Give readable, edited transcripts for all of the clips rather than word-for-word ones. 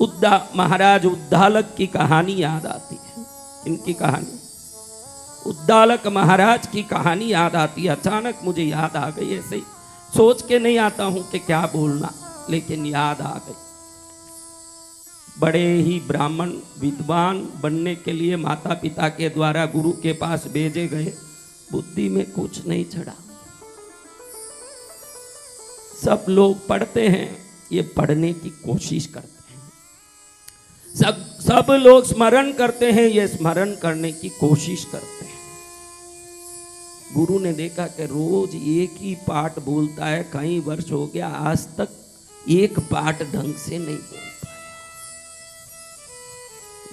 महाराज उद्दालक की कहानी याद आती है। इनकी कहानी, उद्दालक महाराज की कहानी याद आती है। अचानक मुझे याद आ गई, ऐसे ही सोच के नहीं आता हूं कि क्या बोलना, लेकिन याद आ गई। बड़े ही ब्राह्मण विद्वान बनने के लिए माता पिता के द्वारा गुरु के पास भेजे गए, बुद्धि में कुछ नहीं चढ़ा। सब लोग पढ़ते हैं, ये पढ़ने की कोशिश करते हैं। सब लोग स्मरण करते हैं, ये स्मरण करने की कोशिश करते हैं। गुरु ने देखा कि रोज एक ही पाठ बोलता है, कई वर्ष हो गया, आज तक एक पाठ ढंग से नहीं बोल पाया।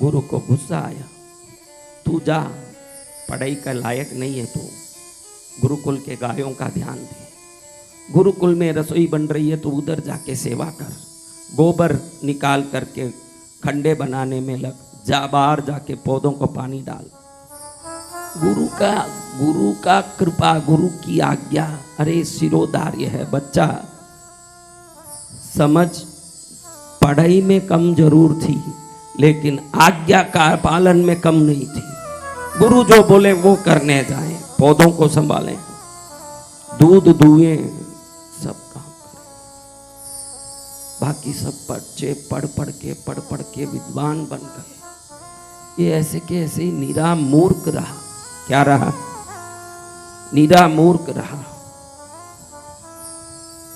गुरु को गुस्सा आया, तू जा, पढ़ाई का लायक नहीं है तू, गुरुकुल के गायों का ध्यान दे। गुरुकुल में रसोई बन रही है तो उधर जाके सेवा कर, गोबर निकाल करके खंडे बनाने में लग जा, बाहर जाके पौधों को पानी डाल। गुरु का कृपा, गुरु की आज्ञा, अरे शिरोधार्य है बच्चा। समझ पढ़ाई में कम जरूर थी, लेकिन आज्ञा का पालन में कम नहीं थी। गुरु जो बोले वो करने जाएं, पौधों को संभालें, दूध दुएं, सब काम करें। बाकी सब बच्चे पढ़ पढ़ के विद्वान बन गए। ये ऐसे के ऐसे ही नीरा मूर्ख रहा। क्या रहा? नीरा मूर्ख रहा।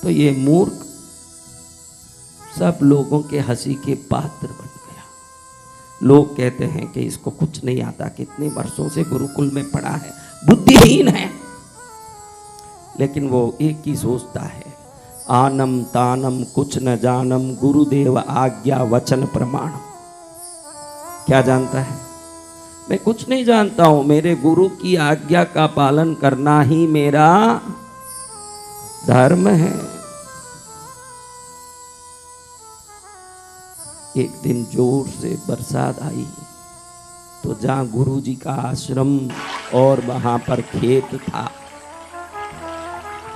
तो ये मूर्ख सब लोगों के हंसी के पात्र बन गया। लोग कहते हैं कि इसको कुछ नहीं आता, कितने वर्षों से गुरुकुल में पढ़ा है, बुद्धिहीन है। लेकिन वो एक ही सोचता है, आनम तानम कुछ न जानम, गुरुदेव आज्ञा वचन प्रमाणम। क्या जानता है? मैं कुछ नहीं जानता हूं, मेरे गुरु की आज्ञा का पालन करना ही मेरा धर्म है। एक दिन जोर से बरसात आई, तो जहां गुरु जी का आश्रम और वहां पर खेत था,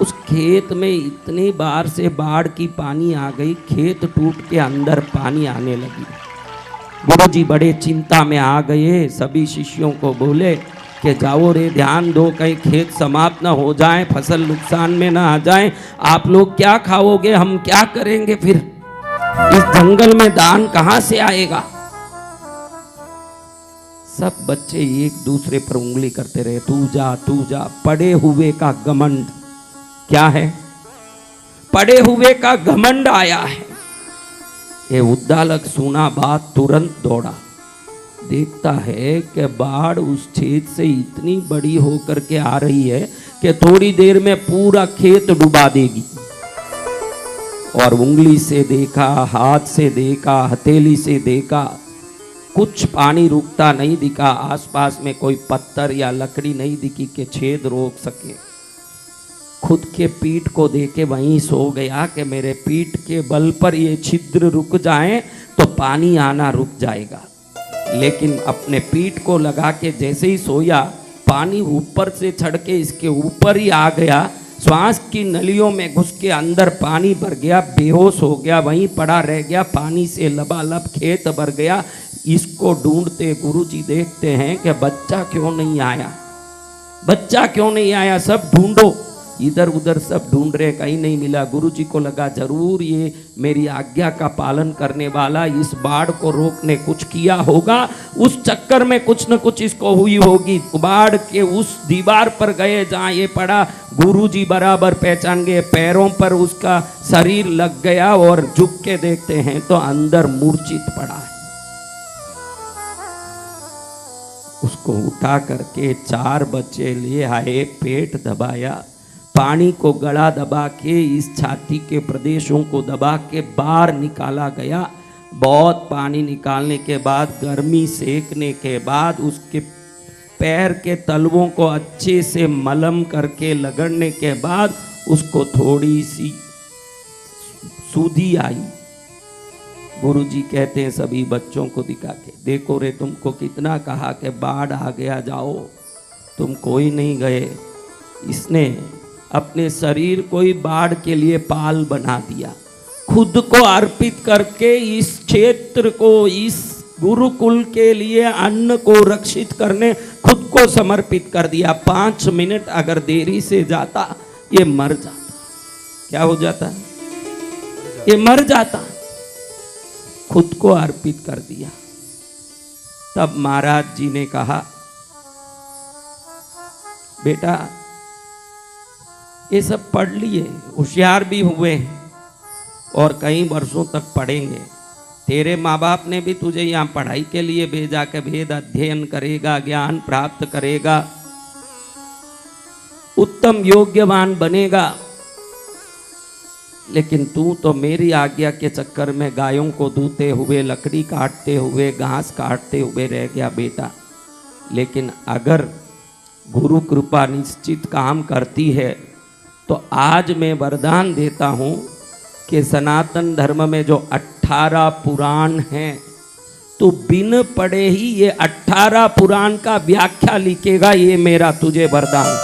उस खेत में इतनी बार से बाढ़ की पानी आ गई, खेत टूट के अंदर पानी आने लगी। गुरु जी बड़े चिंता में आ गए। सभी शिष्यों को बोले कि जाओ रे, ध्यान दो, कहीं खेत समाप्त ना हो जाए, फसल नुकसान में ना आ जाए। आप लोग क्या खाओगे, हम क्या करेंगे फिर? इस जंगल में दान कहां से आएगा? सब बच्चे एक दूसरे पर उंगली करते रहे, तू जा तू जा। पड़े हुए का घमंड, क्या है? पड़े हुए का घमंड आया है। ये उद्दालक सुना बात, तुरंत दौड़ा। देखता है कि बाढ़ उस खेत से इतनी बड़ी होकर के आ रही है कि थोड़ी देर में पूरा खेत डुबा देगी। और उंगली से देखा, हाथ से देखा, हथेली से देखा, कुछ पानी रुकता नहीं दिखा। आसपास में कोई पत्थर या लकड़ी नहीं दिखी कि छेद रोक सके। खुद के पीठ को देके वहीं सो गया कि मेरे पीठ के बल पर ये छिद्र रुक जाए तो पानी आना रुक जाएगा। लेकिन अपने पीठ को लगा के जैसे ही सोया, पानी ऊपर से चढ़ के इसके ऊपर ही आ गया। श्वास की नलियों में घुस के अंदर पानी भर गया, बेहोश हो गया, वहीं पड़ा रह गया। पानी से लबालब खेत भर गया। इसको ढूंढते गुरुजी देखते हैं कि बच्चा क्यों नहीं आया, बच्चा क्यों नहीं आया। सब ढूंढो, इधर उधर सब ढूंढ रहे, कहीं नहीं मिला। गुरुजी को लगा जरूर ये मेरी आज्ञा का पालन करने वाला इस बाढ़ को रोकने कुछ किया होगा। उस चक्कर में कुछ न कुछ इसको हुई होगी। बाढ़ के उस दीवार पर गए जहाँ ये पड़ा, गुरुजी बराबर पहचान गए। पैरों पर उसका शरीर लग गया और झुक के देखते हैं तो अंदर मूर्छित पड़ा है। उसको उठा करके 4 बच्चे ले आए, पेट दबाया, पानी को गला दबा के, इस छाती के प्रदेशों को दबा के बाहर निकाला गया। बहुत पानी निकालने के बाद, गर्मी सेकने के बाद, उसके पैर के तलवों को अच्छे से मलम करके लगड़ने के बाद उसको थोड़ी सी सूधी आई। गुरुजी कहते हैं सभी बच्चों को दिखा के, देखो रे, तुमको कितना कहा कि बाढ़ आ गया जाओ, तुम कोई नहीं गए। इसने अपने शरीर को ही बाढ़ के लिए पाल बना दिया। खुद को अर्पित करके इस क्षेत्र को, इस गुरुकुल के लिए अन्न को रक्षित करने खुद को समर्पित कर दिया। 5 मिनट अगर देरी से जाता ये मर जाता। क्या हो जाता? ये मर जाता। खुद को अर्पित कर दिया। तब महाराज जी ने कहा, बेटा ये सब पढ़ लिए, होशियार भी हुए हैं और कई वर्षों तक पढ़ेंगे। तेरे माँ बाप ने भी तुझे यहाँ पढ़ाई के लिए भेजा कि वेद अध्ययन करेगा, ज्ञान प्राप्त करेगा, उत्तम योग्यवान बनेगा। लेकिन तू तो मेरी आज्ञा के चक्कर में गायों को दूते हुए, लकड़ी काटते हुए, घास काटते हुए रह गया बेटा। लेकिन अगर गुरु कृपा निश्चित काम करती है तो आज मैं वरदान देता हूँ कि सनातन धर्म में जो 18 पुराण हैं, तो बिन पढ़े ही ये 18 पुराण का व्याख्या लिखेगा। ये मेरा तुझे वरदान।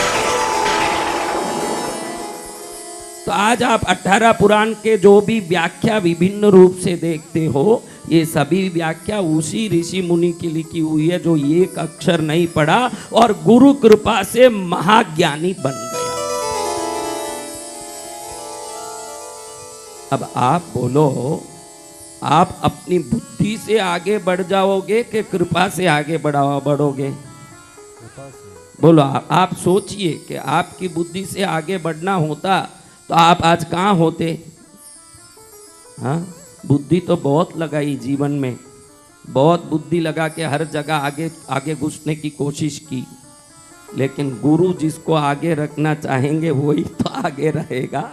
तो आज आप 18 पुराण के जो भी व्याख्या विभिन्न रूप से देखते हो, ये सभी व्याख्या उसी ऋषि मुनि की लिखी हुई है जो एक अक्षर नहीं पढ़ा और गुरु कृपा से महाज्ञानी बन गया। अब आप बोलो, आप अपनी बुद्धि से आगे बढ़ जाओगे कि कृपा से आगे बढ़ोगे? बोलो, आप सोचिए कि आपकी बुद्धि से आगे बढ़ना होता तो आप आज कहाँ होते? हाँ, बुद्धि तो बहुत लगाई जीवन में, बहुत बुद्धि लगा के हर जगह आगे आगे घुसने की कोशिश की, लेकिन गुरु जिसको आगे रखना चाहेंगे वही तो आगे रहेगा।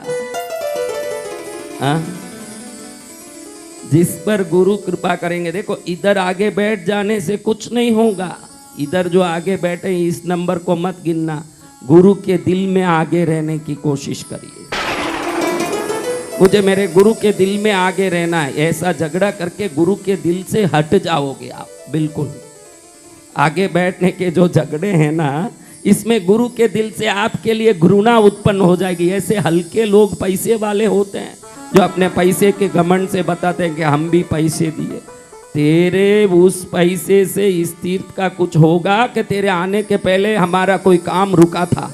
हाँ, जिस पर गुरु कृपा करेंगे। देखो, इधर आगे बैठ जाने से कुछ नहीं होगा। इधर जो आगे बैठे इस नंबर को मत गिनना, गुरु के दिल में आगे रहने की कोशिश करिए। मुझे मेरे गुरु के दिल में आगे रहना है, ऐसा झगड़ा करके गुरु के दिल से हट जाओगे आप। बिल्कुल आगे बैठने के जो झगड़े हैं ना, इसमें गुरु के दिल से आपके लिए घृणा उत्पन्न हो जाएगी। ऐसे हल्के लोग पैसे वाले होते हैं जो अपने पैसे के घमंड से बताते हैं कि हम भी पैसे दिए। तेरे उस पैसे से इस तीर्थ का कुछ होगा कि तेरे आने के पहले हमारा कोई काम रुका था?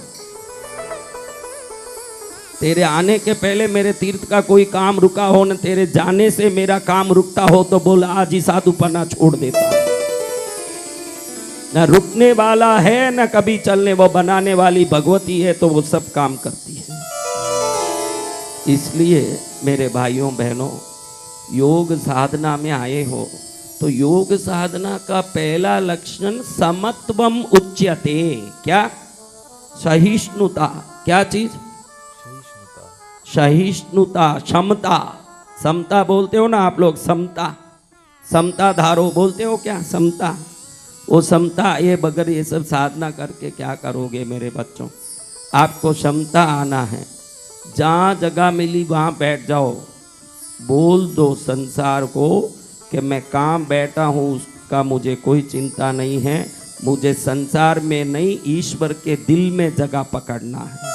तेरे आने के पहले मेरे तीर्थ का कोई काम रुका हो, न तेरे जाने से मेरा काम रुकता हो तो बोल आज ही साधुपना छोड़ देता। न रुकने वाला है न कभी चलने, वो बनाने वाली भगवती है तो वो सब काम करती है। इसलिए मेरे भाइयों बहनों, योग साधना में आए हो तो योग साधना का पहला लक्षण समत्वम उच्यते। क्या? सहिष्णुता। क्या चीज? सहिष्णुता, क्षमता। समता बोलते हो ना आप लोग, समता, समता धारो बोलते हो क्या? समता। वो समता, ये बगैर ये सब साधना करके क्या करोगे मेरे बच्चों? आपको क्षमता आना है। जहाँ जगह मिली वहाँ बैठ जाओ, बोल दो संसार को कि मैं कहाँ बैठा हूँ उसका मुझे कोई चिंता नहीं है, मुझे संसार में नहीं ईश्वर के दिल में जगह पकड़ना है।